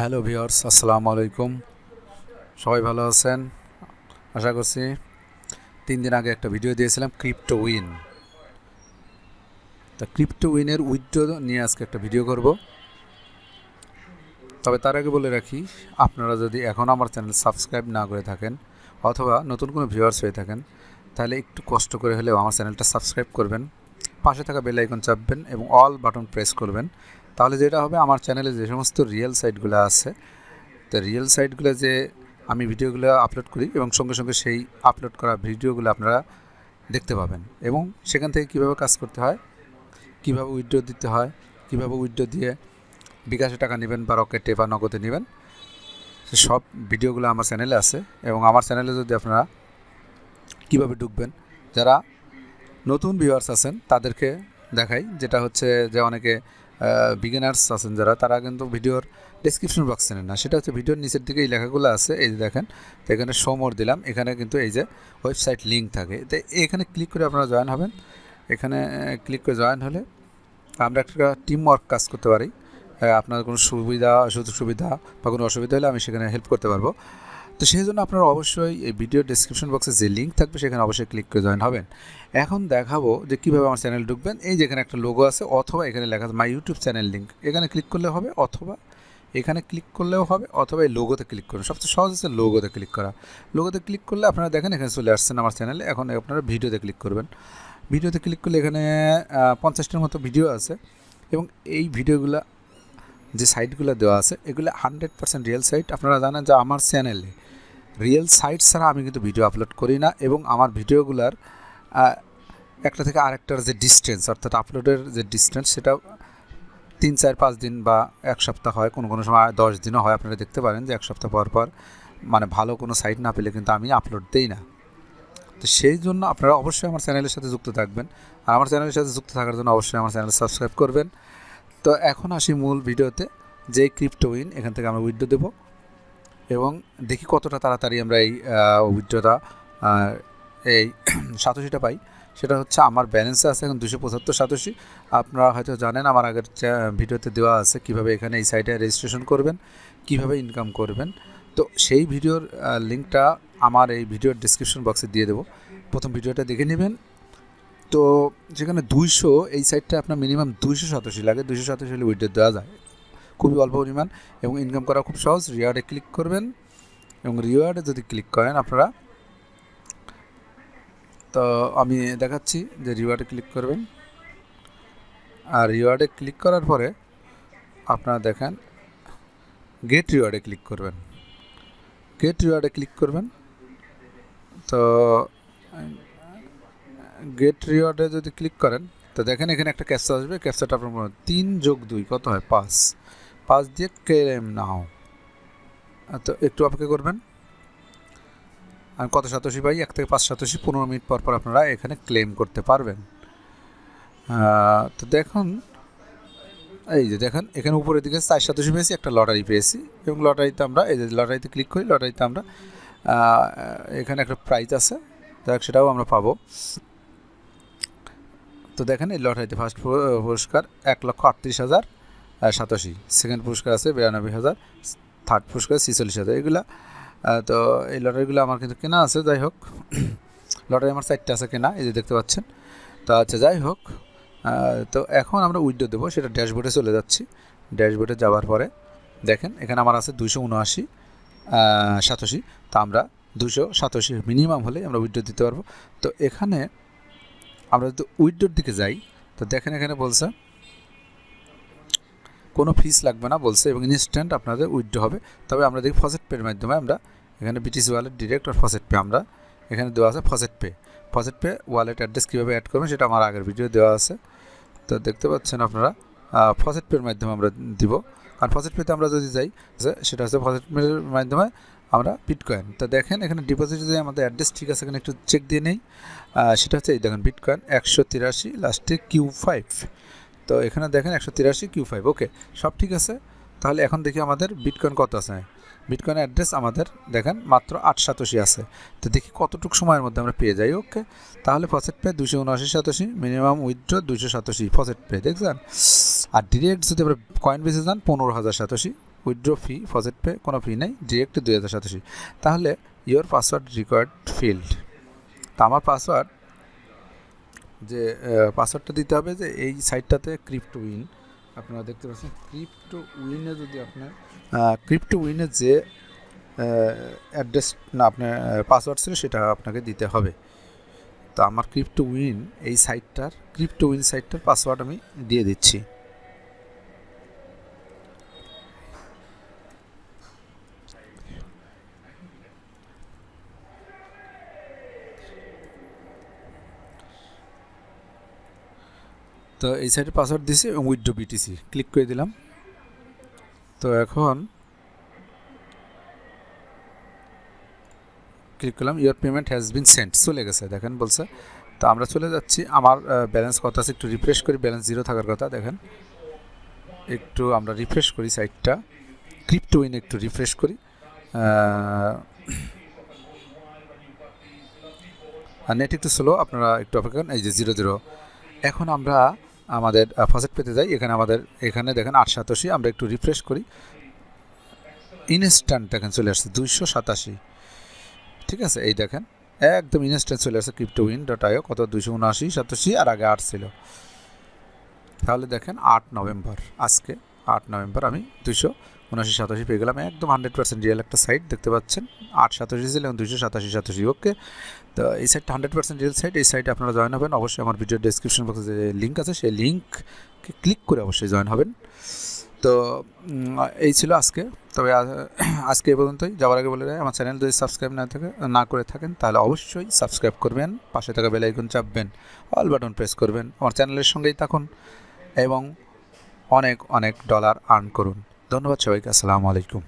Hello viewers, আসসালামু আলাইকুম। সবাই ভালো আছেন আশা করছি। 3 দিন আগে একটা ভিডিও দিয়েছিলাম ক্রিপ্টোউইন। তা ক্রিপ্টোউইনের উইথড্র নিয়ে আজকে একটা ভিডিও করব। তবে তার আগে বলে রাখি, আপনারা যদি এখন আমার চ্যানেল সাবস্ক্রাইব না করে থাকেন অথবা নতুন কোনো ভিউয়ার্স হয়ে থাকেন, তাহলে একটু কষ্ট করে হলেও আমার চ্যানেলটা সাবস্ক্রাইব করবেন, পাশে থাকা বেল আইকন চাপবেন এবং অল বাটন প্রেস করবেন। তাহলে যেটা হবে, আমার চ্যানেলে যে সমস্ত রিয়েল সাইটগুলো আছে, তো রিয়েল সাইটগুলো যে আমি ভিডিওগুলো আপলোড করি এবং সঙ্গে সঙ্গে সেই আপলোড করা ভিডিওগুলো আপনারা দেখতে পাবেন এবং সেখান থেকে কীভাবে কাজ করতে হয়, কীভাবে উইথড্র দিতে হয়, কীভাবে উইথড্র দিয়ে বিকাশে টাকা নেবেন বা রকেটে বা নগদে নেবেন, সে সব ভিডিওগুলো আমার চ্যানেলে আছে। এবং আমার চ্যানেলে যদি আপনারা কীভাবে ঢুকবেন, যারা নতুন ভিউয়ার্স আছেন তাদেরকে দেখাই, যেটা হচ্ছে যে অনেকে বিগিনার্স আছেন যারা, তারা কিন্তু ভিডিওর ডেসক্রিপশন বক্স চেনেন না। সেটা হচ্ছে ভিডিওর নিচের দিকে এই লেখাগুলো আছে, এই যে দেখেন। তো এখানে শো মোর দিলাম, এখানে কিন্তু এই যে ওয়েবসাইট লিঙ্ক থাকে, তো এখানে ক্লিক করে আপনারা জয়েন হবেন। এখানে ক্লিক করে জয়েন হলে আমরা একটা টিম ওয়ার্ক কাজ করতে পারি। আপনার কোনো সুযোগ সুবিধা বা কোনো অসুবিধা হলে আমি সেখানে হেল্প করতে পারবো। তো সেই জন্য আপনারা অবশ্যই এই ভিডিও ডেসক্রিপশন বক্সে যে লিঙ্ক থাকবে সেখানে অবশ্যই ক্লিক করে জয়েন হবেন। এখন দেখাবো যে কীভাবে আমার চ্যানেল ঢুকবেন। এই যে এখানে একটা লোগো আছে, অথবা এখানে লেখা আছে মাই ইউটিউব চ্যানেল লিঙ্ক, এখানে ক্লিক করলে হবে, অথবা এখানে ক্লিক করলেও হবে, অথবা এই লোগোতে ক্লিক করুন। সবচেয়ে সহজ হচ্ছে লোগোতে ক্লিক করা। লোগোতে ক্লিক করলে আপনারা দেখেন এখানে চলে আসছেন আমার চ্যানেলে। এখন আপনারা ভিডিওতে ক্লিক করবেন। ভিডিওতে ক্লিক করলে এখানে 50টার মতো ভিডিও আছে এবং এই ভিডিওগুলো যে সাইটগুলো দেওয়া আছে এগুলো 100% রিয়েল সাইট। আপনারা জানেন যে আমার চ্যানেলে রিয়েল সাইট ছাড়া আমি কিন্তু ভিডিও আপলোড করি না, এবং আমার ভিডিওগুলোর একটা থেকে আরেকটার যে ডিস্টেন্স, অর্থাৎ আপলোডের যে ডিস্টেন্স, সেটা 3, 4, 5 দিন বা 1 সপ্তাহ হয়, কোনো কোনো সময় 10 দিনও হয়। আপনারা দেখতে পারেন যে 1 সপ্তাহ পর পর, মানে ভালো কোনো সাইট না পেলে কিন্তু আমি আপলোড দিই না। তো সেই জন্য আপনারা অবশ্যই আমার চ্যানেলের সাথে যুক্ত থাকবেন, আর আমার চ্যানেলের সাথে যুক্ত থাকার জন্য অবশ্যই আমার চ্যানেল সাবস্ক্রাইব করবেন। তো এখন আসি মূল ভিডিওতে, যে ক্রিপ্টোউইন, এখান থেকে আমরা উইথড্র দেবো এবং দেখি কতটা তাড়াতাড়ি আমরা এই উইথড্রটা এই সাতোশিটা পাই। সেটা হচ্ছে আমার ব্যালেন্সে আছে এখন 275 সাতোশি। আপনারা হয়তো জানেন, আমার আগের ভিডিওতে দেওয়া আছে কীভাবে এখানে এই সাইটে রেজিস্ট্রেশন করবেন, কিভাবে ইনকাম করবেন। তো সেই ভিডিওর লিঙ্কটা আমার এই ভিডিওর ডিসক্রিপশন বক্সে দিয়ে দেবো, প্রথম ভিডিওটা দেখে নেবেন। তো যেখানে 200, এই সাইটটা আপনার মিনিমাম 287 লাগে। 287 হলে উইথড্র দেওয়া যায়, খুবই অল্প পরিমাণ এবং ইনকাম করা খুব সহজ। রিওয়ার্ডে ক্লিক করবেন এবং রিওয়ার্ডে যদি ক্লিক করেন আপনারা, তো আমি দেখাচ্ছি যে রিওয়ার্ডে ক্লিক করবেন। আর রিওয়ার্ডে ক্লিক করার পরে আপনারা দেখেন গেট রিওয়ার্ডে ক্লিক করবেন। গেট রিওয়ার্ডে ক্লিক করবেন, তো গেট রিওয়ার্ডে যদি ক্লিক করেন তো দেখেন এখানে একটা ক্যাপচা আসবে। ক্যাপচাটা আপনার 3 + 2 কত হয়? 5 দিয়ে ক্লেম নাও। তো একটু অপেক্ষা করবেন। আমি কত সাতোশি পাই? 1 থেকে 5 সাতোশি। 15 মিনিট পর পর আপনারা এখানে ক্লেম করতে পারবেন। তো দেখুন, এই যে দেখেন এখানে উপরের দিকে 4 সাতোশি পেয়েছি, একটা লটারি পেয়েছি এবং লটারিতে আমরা, এই যে লটারিতে ক্লিক করি, লটারিতে আমরা এখানে একটা প্রাইজ আছে, দেখ সেটাও আমরা পাবো। তো দেখেন এই লটারিতে ফার্স্ট পুরস্কার 1,38,000 সাতোশি, সেকেন্ড পুরস্কার আছে 92,000, থার্ড পুরস্কার 46,000। এগুলা তো এই লটারিগুলো আমার কিন্তু কেনা আছে। যাই হোক, লটারি আমার 4টা আছে কেনা, এই যে দেখতে পাচ্ছেন। তো আচ্ছা, যাই হোক, তো এখন আমরা উইথড্র দেবো, সেটা ড্যাশবোর্ডে চলে যাচ্ছি। ড্যাশবোর্ডে যাওয়ার পরে দেখেন এখানে আমার আছে 279 সাতোশি। তো আমরা 287 মিনিমাম হলে আমরা উইথড্র দিতে পারবো। তো এখানে আমরা যদি উইথড্রোর দিকে যাই, তো দেখেন এখানে বলছে কোনো ফিস লাগবে না বলছে, এবং ইনস্ট্যান্ট আপনাদের উইথড্র হবে। তবে আমরা দেখি ফসেট পের মাধ্যমে, আমরা এখানে বিটিসি ওয়ালেট ডিরেক্ট আর ফসেট পে, আমরা এখানে দেওয়া আছে faucet pay. Faucet pay wallet address কীভাবে অ্যাড করবেন সেটা আমার আগের ভিডিও দেওয়া আছে। তো দেখতে পাচ্ছেন আপনারা, ফসেট পের মাধ্যমে আমরা দিব। আর ফসেট পেতে আমরা যদি যাই, সেটা হচ্ছে ফসেট পের মাধ্যমে আমরা বিটকয়েন। তো দেখেন এখানে ডিপোজিট যদি আমাদের অ্যাড্রেস ঠিক আছে, এখানে একটু চেক দিয়ে নেই। সেটা হচ্ছে এই দেখেন বিটকয়েন 183 লাস্টে Q5। তো এখানে দেখেন 183 Q5, ওকে, সব ঠিক আছে। তাহলে এখন দেখি আমাদের বিটকয়েন কত আছে। বিটকয়েন অ্যাড্রেস আমাদের দেখেন মাত্র 8 সাতোশি আছে। তো দেখি কতটুকু সময়ের মধ্যে আমরা পেয়ে যাই। ওকে, তাহলে faucet pay 279 satoshi, minimum withdraw 200 satoshi faucet pay, দেখছেন। আর ডিরেক্ট যদি আমরা কয়েন বেসে যান 15,000 সাতোশি, উইথড্র ফি, ফজেট পে কোনো ফি নেই, ডিরেক্ট 2087। তাহলে ইয়োর পাসওয়ার্ড রিকোয়ার্ড ফিল্ড। তা আমার পাসওয়ার্ডটা দিতে হবে যে এই সাইটটাতে ক্রিপ্টোউইন আপনারা দেখতে পাচ্ছেন। ক্রিপ্টোউইনে যদি আপনার ক্রিপ্টোউইনের যে অ্যাড্রেস না আপনার পাসওয়ার্ড ছিল সেটা আপনাকে দিতে হবে। তো আমার ক্রিপ্টোউইন সাইটটার পাসওয়ার্ড আমি দিয়ে দিচ্ছি। তো এই সাইটের পাসওয়ার্ড দিয়েছি এবং উইথড্র বিটিসি ক্লিক করে দিলাম। তো এখন ক্লিক করলাম, your payment has been sent, চলে গেছে দেখেন বলছে। তো আমরা চলে যাচ্ছি, আমার ব্যালেন্স কত আছে একটু রিফ্রেশ করি, ব্যালেন্স 0 থাকার কথা দেখেন। একটু আমরা রিফ্রেশ করি সাইটটা, ক্রিপ্টোউইন একটু রিফ্রেশ করি। নেট একটু স্লো, আপনারা একটু অপেক্ষা করেন। এই যে 00। এখন আমরা আমাদের ফজেট পেতে যাই, এখানে দেখেন 887। আমরা একটু রিফ্রেশ করি, ইনস্ট্যান্ট দেখেন চলে আসছে 287। ঠিক আছে, এই দেখেন একদম ইনস্ট্যান্ট চলে আসছে cryptowin.io। কত 279, 87 আর আগে 8 ছিল। তাহলে দেখেন 8 নভেম্বর, আজকে 8 নভেম্বর আমি 279, 87 পেয়ে গেলাম। একদম 100% রিয়েল একটা সাইট দেখতে পাচ্ছেন। 887 ছিল এবং 287। ওকে, তো এই সাইটটা 100% রিয়েল সাইট। এই সাইটে আপনারা জয়েন হবেন অবশ্যই। আমার ভিডিও ডেসক্রিপশন বক্সে যে লিঙ্ক আছে সেই লিঙ্ককে ক্লিক করে অবশ্যই জয়েন হবেন। তো এই ছিল আজকে। তবে আজকে এই পর্যন্তই। যাওয়ার আগে বলে আমার চ্যানেল যদি সাবস্ক্রাইব না করে থাকেন তাহলে অবশ্যই সাবস্ক্রাইব করবেন, পাশে থাকা বেল আইকন চাপবেন, অল বাটন প্রেস করবেন, আমার চ্যানেলের সঙ্গেই থাকুন এবং অনেক অনেক ডলার আর্ন করুন। ধন্যবাদ সবাইকে, আসসালামু আলাইকুম।